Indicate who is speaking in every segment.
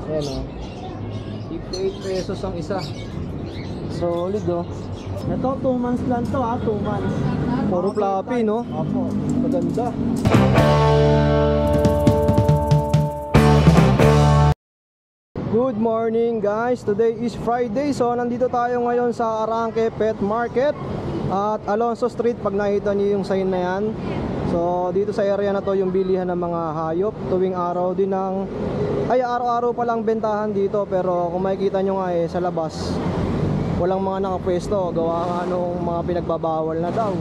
Speaker 1: Ayan o. 58 pesos ang isa. Solid o.
Speaker 2: Ito 2 months lang to ha, 2 months.
Speaker 1: Puro floppy no?
Speaker 2: Opo.
Speaker 1: Maganda. Good morning guys. Today is Friday. So nandito tayo ngayon sa Arranque Pet Market at Alonso Street. Pag nakita niyo yung sign na yan, so dito sa area na to yung bilihan ng mga hayop. Tuwing araw din ng araw-araw pa lang bentahan dito. Pero kung makikita nyo nga sa labas, walang mga nakapwesto. Gawa nga nung mga pinagbabawal na daw.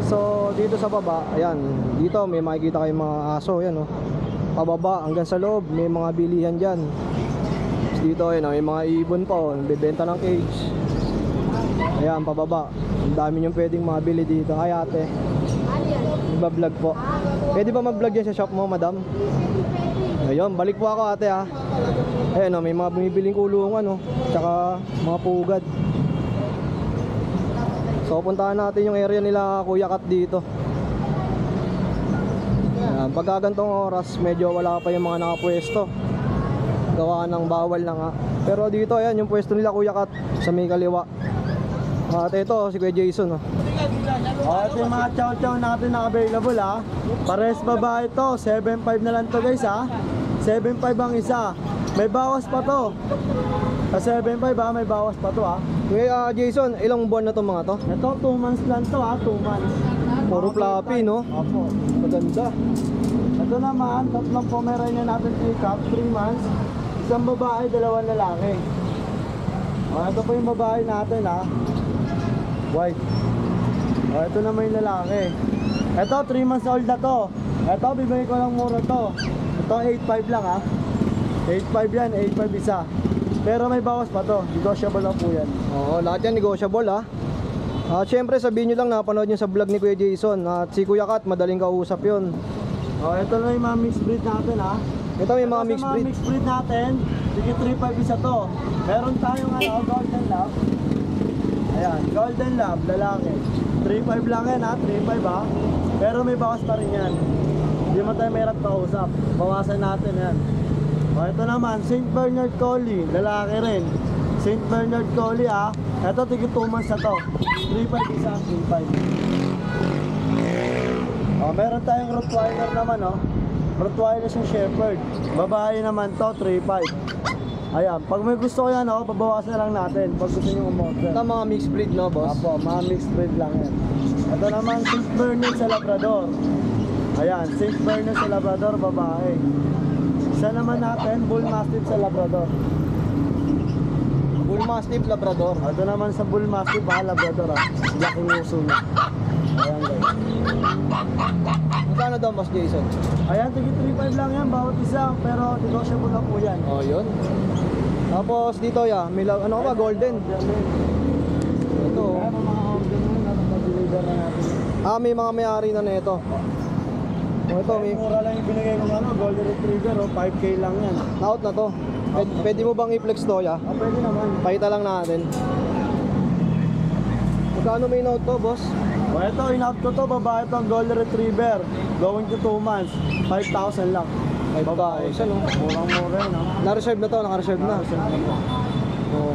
Speaker 1: So dito sa baba, ayan, dito may makikita kayong mga aso. Yan pababa hanggang sa loob may mga bilihan dyan. Dito may mga ibon pa nagbebenta ng cage. Ayan, pababa. Ang dami nyo pwedeng mabili dito. Ay ate, nagbablog po. Pwede ba mag-vlog yan sa shop mo, madam? Ayun, balik po ako ate ha. Ayan may mga bumibiling kulungan tsaka mga pugad. So puntahan natin yung area nila Kuya Kat dito. Ayan, pagka gantong oras medyo wala pa yung mga nakapwesto. Gawa ng bawal na nga. Pero dito ayan yung pwesto nila Kuya Kat sa may kaliwa. At ito si Kuya Jason
Speaker 2: At yung mga chow-chow natin na available ha. Pares babae to, 7.5 na lang to guys ha. 7.5 ang isa. May bawas pa to. Sa 7.5 ha, may bawas pa to ha.
Speaker 1: Kuya Jason, ilang buwan na to mga to?
Speaker 2: Ito 2 months lang to ha, 2 months.
Speaker 1: Puro floppy no?
Speaker 2: Opo.
Speaker 1: Maganda.
Speaker 2: Ito naman, tatlong Pomeranian natin pick up, 3 months. Isang babae, 2 lalaki. Ito po yung babae natin ha. White. Ito naman yung lalaki. Ito 3 months old na to. Ito bibigay ko lang mura to. Ito 8.5 lang ha. 8.5 yan, 8.5 isa. Pero may bawas pa to. Negotiable lang po yan.
Speaker 1: Oo, lahat yan negotiable ha. At syempre sabihin nyo lang napanood nyo sa vlog ni Kuya Jason. At si Kuya Kat madaling kausap yun.
Speaker 2: Ito na yung mga mixed breed natin ha.
Speaker 1: Ito may mga mixed breed.
Speaker 2: Mixed breed natin, sige 3.5 isa to. Meron tayong Golden Lab. Ayan, Golden Lab, lalaki. 3.5 lang yan ha, 3.5 ha. Pero may bawas pa rin yan. Hindi mo tayo mahirap kausap. Bawasan natin yan. Ito naman, St. Bernard Collie, lalaki rin. St. Bernard Collie ha. Ito tigit 2 months na to. 3.5 isa, 3.5. Meron tayong Rottweiler naman Rottweiler yung Shepherd. Babae naman to, 3.5. Ayan, pag may gusto ko yan babawasan na lang natin pag gusto nyo umorder.
Speaker 1: Ito mga mixed breed no boss?
Speaker 2: Apo, mga mixed breed lang yan. Ito naman St. Bernard sa Labrador. Ayan, St. Bernard sa Labrador, babae. Isa naman natin, Bull Mastiff sa Labrador.
Speaker 1: Bull Mastiff Labrador.
Speaker 2: Ito naman sa Bull Mastiff Labrador Black yung uso na. Ayan guys.
Speaker 1: Magkano daw boss Jason?
Speaker 2: Ayan, tigit 3.5 lang yan bawat isa. Pero negotiable lang po yan.
Speaker 1: Yun. Tapos dito may ano ba golden? Ito
Speaker 2: Ayan, mga order na napag-deliver na natin.
Speaker 1: may mga may-ari na nito. Ito may
Speaker 2: Mura lang yung binigay ko Golden Retriever 5K lang yan.
Speaker 1: out na to. Pwede mo bang i-flex to
Speaker 2: Pwede naman.
Speaker 1: Pakita lang natin. Magkano may note to boss?
Speaker 2: Ito, in-out ko to, babae to, Golden Retriever. Going to 2 months, 5,000 lang. Babae. Murang-mura yun
Speaker 1: Na-reserve na to, naka-reserve na.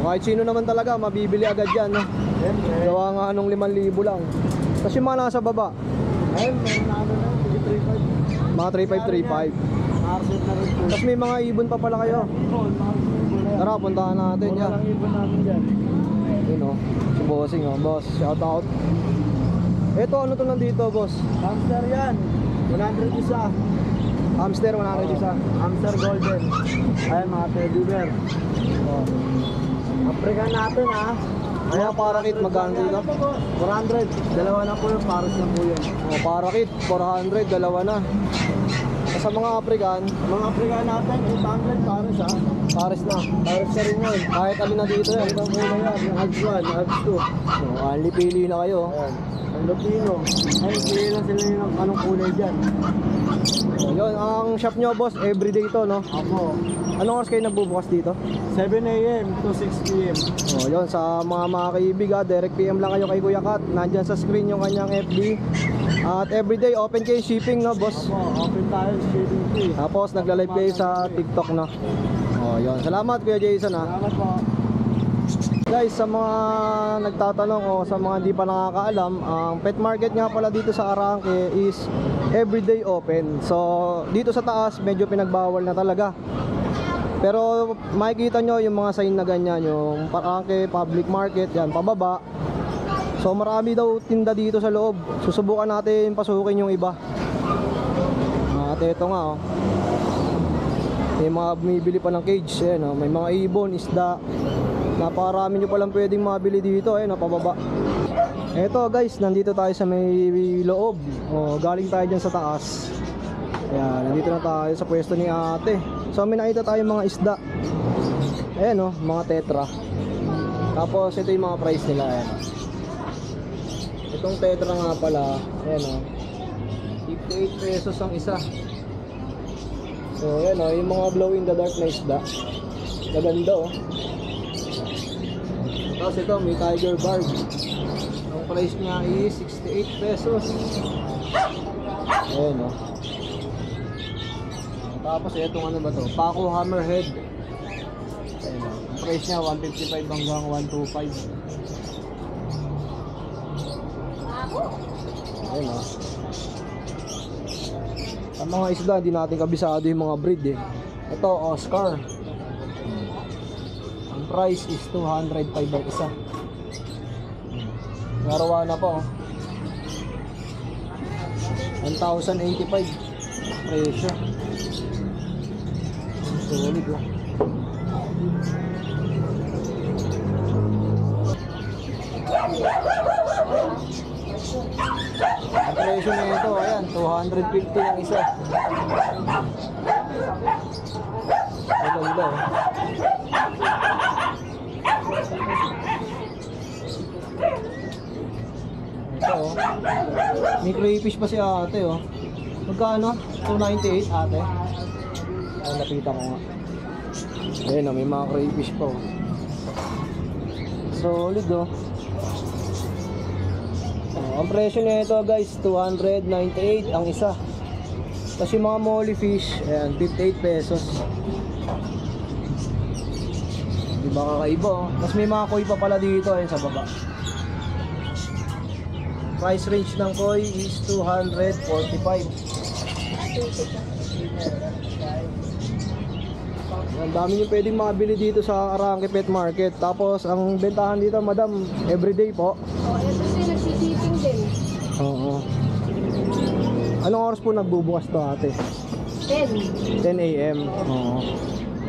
Speaker 1: Kahit sino naman talaga, mabibili agad yan Gawa nga anong 5,000 lang. Tapos yung mga nasa baba,
Speaker 2: Ayun, meron na lang, 3.5.
Speaker 1: mga 3535.
Speaker 2: Nakareserve na rin po.
Speaker 1: Tapos may mga ibon pa pala kayo. Tara, puntahan natin
Speaker 2: Mura lang ibon natin dyan.
Speaker 1: Yun si bossing boss, shout out. Ito ano to nandito boss?
Speaker 2: Hamster yan, 100 isa.
Speaker 1: Hamster 100 isa.
Speaker 2: Hamster Golden. Ayun, mga teddy bear. African natin
Speaker 1: Mga parakit magkano dito?
Speaker 2: 400. Dalawa na po yung pares na po yun.
Speaker 1: Parakit 400, dalawa na. Sa mga African,
Speaker 2: Mga African natin, 800 pares
Speaker 1: pares na.
Speaker 2: Pares na rin yun.
Speaker 1: Kahit alin na dito yan.
Speaker 2: Ibang kulay yan, yung Ags 1, Ags 2.
Speaker 1: Only pili na kayo.
Speaker 2: Ayan. Ang Lupino. Ayun, pili lang sila yung anong kulay dyan.
Speaker 1: Yun, ang shop nyo boss, everyday to no?
Speaker 2: Apo.
Speaker 1: Anong oras kayo nagbubukas dito?
Speaker 2: 7 AM to 6 PM.
Speaker 1: Yun, sa mga kaibig direct PM lang kayo kay Kuya Kat. Nandyan sa screen yung kanyang FB. At everyday open kayo shipping no boss?
Speaker 2: Apo, open tayo, shipping fee.
Speaker 1: Tapos nagla-live kayo sa TikTok no? Yun. Salamat Kuya Jason ha.
Speaker 2: Salamat po.
Speaker 1: Guys, sa mga nagtatanong o sa mga hindi pa nakakaalam, ang pet market nga pala dito sa Arangke is everyday open. So, dito sa taas medyo pinagbawal na talaga. Pero makikita nyo yung mga sign na ganyan, yung Arangke Public Market, yan, pababa. So, marami daw tinda dito sa loob. Susubukan natin pasukin yung iba. At ito nga, oh. May mga bumibili pa ng cage, oh. May mga ibon, isda. Napakarami nyo palang pwedeng mabili dito, pababa. Eto guys, nandito tayo sa may loob. Galing tayo dyan sa taas. Ayan, nandito na tayo sa pwesto ni ate. So may nakita tayong mga isda. Ayan mga tetra. Tapos ito yung mga price nila. Ayan. Itong tetra nga pala, ayan 58 pesos ang isa. So ayan yung mga glow in the dark na isda. Maganda Tapos ito, may tiger barb. Ang price niya is 68 pesos. Ayan Tapos itong ano ba to? Paco hammerhead. Ayan Ang price niya 155 hanggang 125. Ayan Ang mga isda, di natin kabisado yung mga breed Ito, Oscar. Price is 205 ang isa. Narawa na po 1,085 presyo. Solid Ang presyo na ito, ayan, 250 ang isa. Maganda Ito may crayfish pa si ate Magkano? 298 ate. Napita ko nga. Ayan may mga crayfish pa Solid ang presyo nito guys 298 ang isa. Tapos yung mga molly fish, ayan, 58 pesos. Diba kakaiba Tapos may mga koi pa pala dito ayun sa baba. Price range ng koi is 245. Ang dami nyo pwedeng mabili dito sa Arangke Pet Market. Tapos ang bentahan dito madam, everyday po.
Speaker 3: Ito siya nagsisiping din.
Speaker 1: Oo. Anong oras po nagbubukas to ate?
Speaker 3: 10.
Speaker 1: 10 AM. Oo.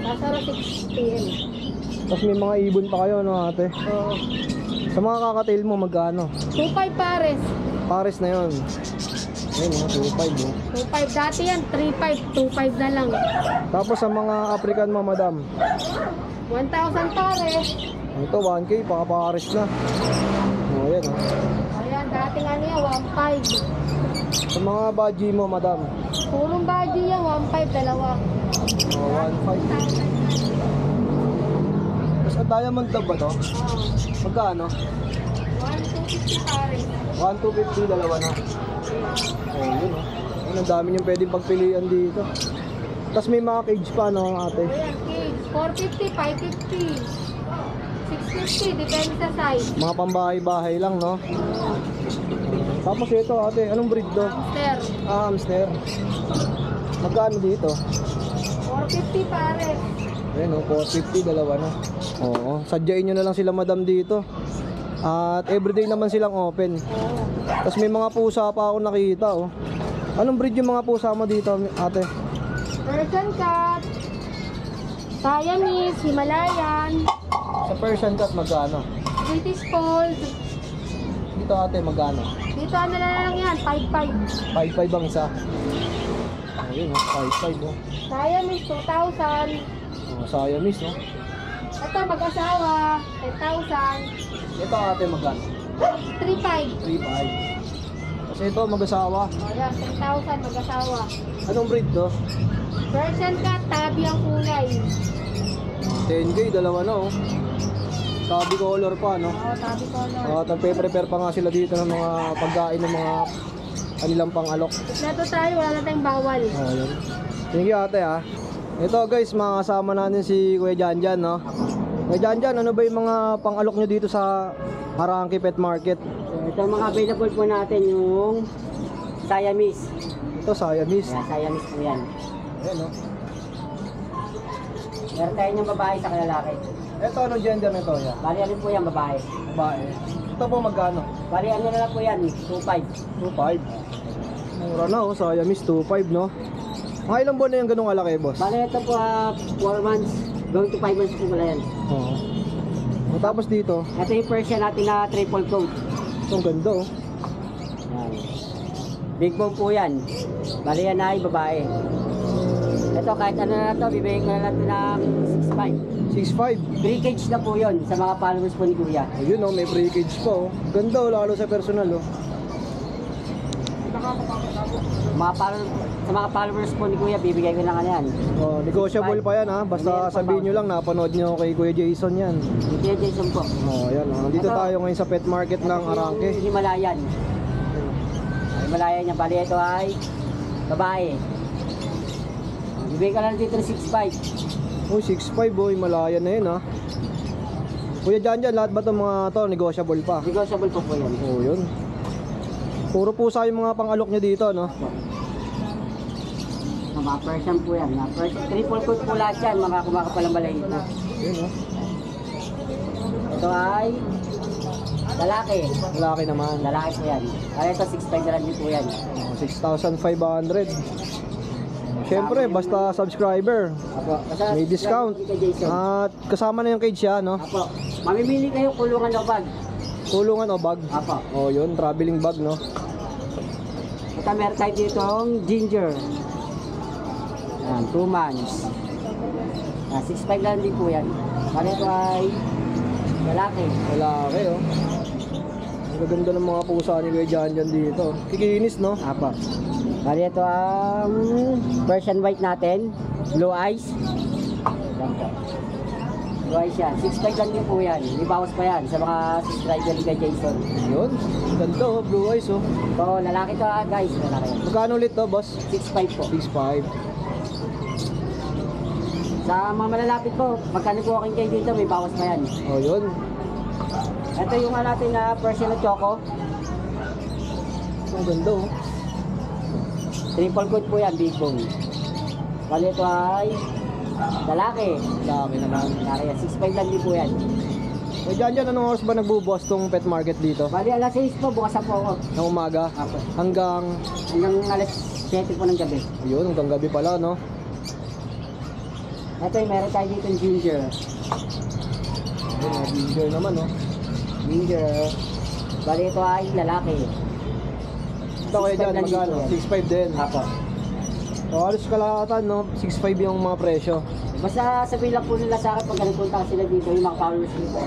Speaker 3: Sasara 6 p.m.
Speaker 1: Tapos may mga ibon pa kayo ate?
Speaker 3: Oo.
Speaker 1: Sa mga kakatail mo magkano?
Speaker 3: 2.5 pares.
Speaker 1: Pares na yon. Ayun 2.5
Speaker 3: 2.5 dati yan. 3.5. 2.5 na lang.
Speaker 1: Tapos sa mga African mo madam?
Speaker 3: 1,000 pares.
Speaker 1: Ito 1K, pares na. Ayan
Speaker 3: Ayan, dating ano yan, 1.5.
Speaker 1: Sa mga baji mo madam?
Speaker 3: Purong body yan, 1.5, dalawa.
Speaker 1: 1.5. Tapos ang diamond dog ba to? Magkano?
Speaker 3: 1,250 pares.
Speaker 1: 1,250, dalawa na. Ayun Ayun, ang dami niyong pwedeng pagpilian dito. Tapos may mga cage pa ate?
Speaker 3: Ayan, cage. 450, 550. 650, depende sa size.
Speaker 1: Mga pambahay-bahay lang Tapos ito ate, anong breed to?
Speaker 3: Hamster.
Speaker 1: Hamster. Magkano dito?
Speaker 3: 450 pares.
Speaker 1: Ayun 450, dalawa na. Oo, sadyain nyo na lang sila madam dito. At everyday naman silang open. Tapos may mga pusa pa ako nakita Anong breed yung mga pusa mo dito ate?
Speaker 3: Persian cat. Siamese, Himalayan.
Speaker 1: Sa Persian cat magkano?
Speaker 3: British Fold.
Speaker 1: Dito ate magkano?
Speaker 3: Dito ano na lang yan, 5.5.
Speaker 1: 5.5 ang isa. Ayun 5.5
Speaker 3: Siamese, 2,000.
Speaker 1: Siamese
Speaker 3: Ito, mag-asawa, 10,000.
Speaker 1: Ito ate magkano?
Speaker 3: 3.5.
Speaker 1: 3.5. Kasi ito mag-asawa.
Speaker 3: O yan, 10,000 mag-asawa.
Speaker 1: Anong breed to?
Speaker 3: Persian cat, tabi ang kulay.
Speaker 1: 10K, dalawa na Tabi color pa
Speaker 3: Oo, tabi color.
Speaker 1: Nagpe-prepare pa nga sila dito ng mga pagkain ng mga kanilang pang-alok.
Speaker 3: Ito tayo, wala na tayong bawal.
Speaker 1: Yun. Thank you ate Ito guys, mga kasama natin si Kuya Janjan, no? Kuya Janjan, ano ba yung mga pang-alok nyo dito sa Arangke Pet Market?
Speaker 4: Ito mga available po natin yung Siamese.
Speaker 1: Ito, Siamese.
Speaker 4: Ayan, Siamese po yan.
Speaker 1: Ayan, no?
Speaker 4: Meron tayo yung babae sa lalaki.
Speaker 1: Ito, anong gender nito, ya?
Speaker 4: Bali ano po yan, babae.
Speaker 1: Babae. Ito po magkano?
Speaker 4: Bali ano na lang po yan, 2.5.
Speaker 1: 2.5. Mura na, oh. Siamese, 2.5, no? Mga ilang buwan na yung ganung kalaki, boss?
Speaker 4: Bali ito po 4 months, going to 5 months po pala yan.
Speaker 1: Oo. Tapos dito,
Speaker 4: Ito yung Persian natin na triple coat.
Speaker 1: ito ang ganda, oh.
Speaker 4: Yan. Big bone po yan. Bali yan ay babae. Ito kahit ano na to, bibigyan ko na lang ito ng 6.5.
Speaker 1: 6.5.
Speaker 4: Free cage na po yun sa mga followers po ni Kuya.
Speaker 1: Ayun, oh, may breakage pa, oh. Ganda, oh, lalo sa personal, oh.
Speaker 4: Sa mga followers po ni Kuya, bibigay ko na ano yan.
Speaker 1: Oh, negotiable pa yan, ha. Basta sabihin nyo lang, napanood nyo kay Kuya Jason yan.
Speaker 4: Kuya Jason po.
Speaker 1: Oh, yan, oh. Nandito
Speaker 4: Ito.
Speaker 1: tayo ngayon sa pet market ng Arangke.
Speaker 4: Yung Himalayan. Himalayan niya, bali ito ay babae. Bibigay ka lang dito ng 6.5.
Speaker 1: Oh, 6.5, oh. Malaya na yun, ha. Kuya Janjan, lahat ba itong mga to negotiable pa?
Speaker 4: Negotiable po po yan.
Speaker 1: Oh, yun. Puro pusa yung mga pang-alok nyo dito, no?
Speaker 4: Mga Persian po yan. Mga Persian. Triple coat po lahat yan, mga kumakapalang balay ito.
Speaker 1: Yun, oh.
Speaker 4: Ito ay lalaki.
Speaker 1: Malaki naman.
Speaker 4: Lalaki po yan. Kaya ito 6.5 na lang din po yan.
Speaker 1: Oh, 6,500. Siyempre, basta subscriber,
Speaker 4: Apo. Basta
Speaker 1: may discount.
Speaker 4: kay Jason.
Speaker 1: At kasama na yung cage siya, no?
Speaker 4: Apo. Mamimili kayo kulungan o bag.
Speaker 1: Kulungan o bag.
Speaker 4: Apo.
Speaker 1: Oh, yun, traveling bag, no?
Speaker 4: Ito meron tayo ditong ginger. Yan, 2 months. 6.5 lang din po yan. Kaya ito ay lalaki.
Speaker 1: Malaki, oh. Ang gaganda ng mga pusa ni Kuya Janjan dito. Kikinis, no?
Speaker 4: Apo. Kaya ito ang Persian white natin. Blue eyes. Yan po. Blue eyes yan. 6.5 lang din po yan. May bawas pa yan sa mga subscriber ni kay Jason.
Speaker 1: Yun. Ganda, oh. Blue eyes, oh.
Speaker 4: So, lalaki to guys. Lalaki.
Speaker 1: Magkano ulit to, boss?
Speaker 4: 6.5 po.
Speaker 1: 6.5.
Speaker 4: Sa mga malalapit po, magkano po aking kayo dito, may bawas pa yan.
Speaker 1: Oh, yun.
Speaker 4: Ito yung natin na Persian na choco.
Speaker 1: Ang ganda, oh.
Speaker 4: Triple coat po yan, big bone. Bali ito ay lalaki.
Speaker 1: Dami naman.
Speaker 4: Lalaki yan, 6.5 lang din po yan.
Speaker 1: Kuya Janjan, anong oras ba nagbubukas tong pet market dito?
Speaker 4: Bali alas 6 po, bukas na po ako.
Speaker 1: Ng umaga?
Speaker 4: Apo.
Speaker 1: Hanggang,
Speaker 4: Hanggang alas 7 po ng gabi.
Speaker 1: yun, hanggang gabi pala, no?
Speaker 4: Ito yung meron tayo dito yung ginger.
Speaker 1: Yun, mga ginger naman, no?
Speaker 4: Ginger. Bali ito ay lalaki.
Speaker 1: Ito Kuya
Speaker 4: 6.5
Speaker 1: Jan,
Speaker 4: lang
Speaker 1: magkano?
Speaker 4: dito yan.
Speaker 1: 6.5 din.
Speaker 4: Apo.
Speaker 1: O, alos kalahatan, no? 6.5 yung mga presyo.
Speaker 4: Basta sabihin lang po nila sa akin pag nagpunta sila dito, yung mga followers dito.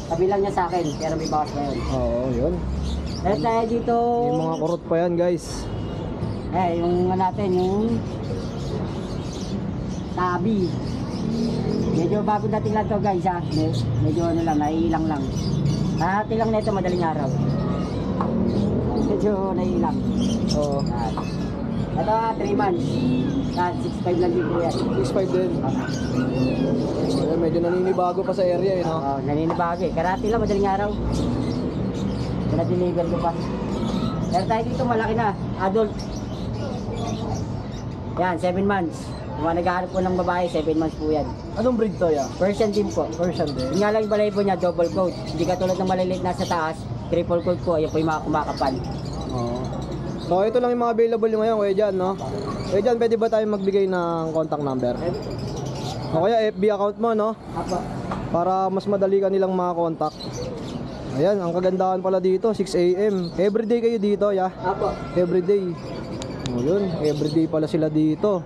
Speaker 4: Sabihin lang niya sa akin, pero may bawas na yun.
Speaker 1: Oo, yun.
Speaker 4: Meron tayo dito,
Speaker 1: Yung mga kurot pa yan, guys.
Speaker 4: yung natin, yung tabi. Medyo bago dating lang to guys ha. Medyo ano lang, naiilang lang. Hati lang nito madaling araw. Medyo naiilang.
Speaker 1: Oo.
Speaker 4: Yan. Ito 3 months. Yan, 6.5 lang din po yan.
Speaker 1: 6.5 din. Ayan, medyo naninibago pa sa area, eh, no?
Speaker 4: Oh, naninibagi. Karati lang madaling araw. Pinadeliver ko pa. Meron tayo dito malaki na, adult. Yan, 7 months. Kung mga naghahanap po ng babae, 7 months po yan.
Speaker 1: Anong breed to, ya?
Speaker 4: Persian din po.
Speaker 1: Persian din.
Speaker 4: Yung nga lang yung balay po niya, double coat. Hindi katulad ng maliliit na sa taas, triple coat po. Ayun po yung mga kumakapal.
Speaker 1: Oo. So, ito lang yung mga available nyo ngayon, Kuya Jan, no? Kuya Jan, pwede ba tayo magbigay ng contact number? O kaya FB account mo, no?
Speaker 4: Apo.
Speaker 1: Para mas madali ka nilang makakontakt. Ayan, ang kagandahan pala dito, 6 AM. Everyday kayo dito, ya?
Speaker 4: Apo.
Speaker 1: Everyday. O yun, everyday pala sila dito.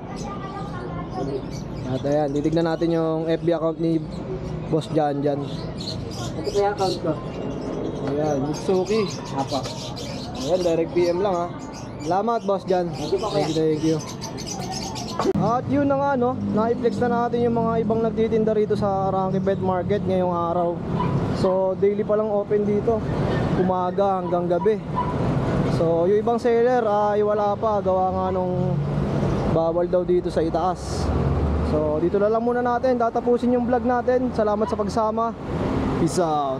Speaker 1: At ayan, titignan natin yung FB account ni Boss Janjan.
Speaker 4: Ito po yung account ko.
Speaker 1: Ayan, Mitsuki.
Speaker 4: Apo.
Speaker 1: Ayan, direct PM lang, ha? Salamat, Boss Jan.
Speaker 4: Thank you po, kuya.
Speaker 1: Thank you. At yun na nga, no, na-flex na natin yung mga ibang nagtitinda rito sa Arangke Pet Market ngayong araw. So daily pa lang open dito, umaga hanggang gabi. So yung ibang seller ay wala pa, gawa nga nung bawal daw dito sa itaas. So dito na lang muna natin tatapusin yung vlog natin. Salamat sa pagsama. Peace out.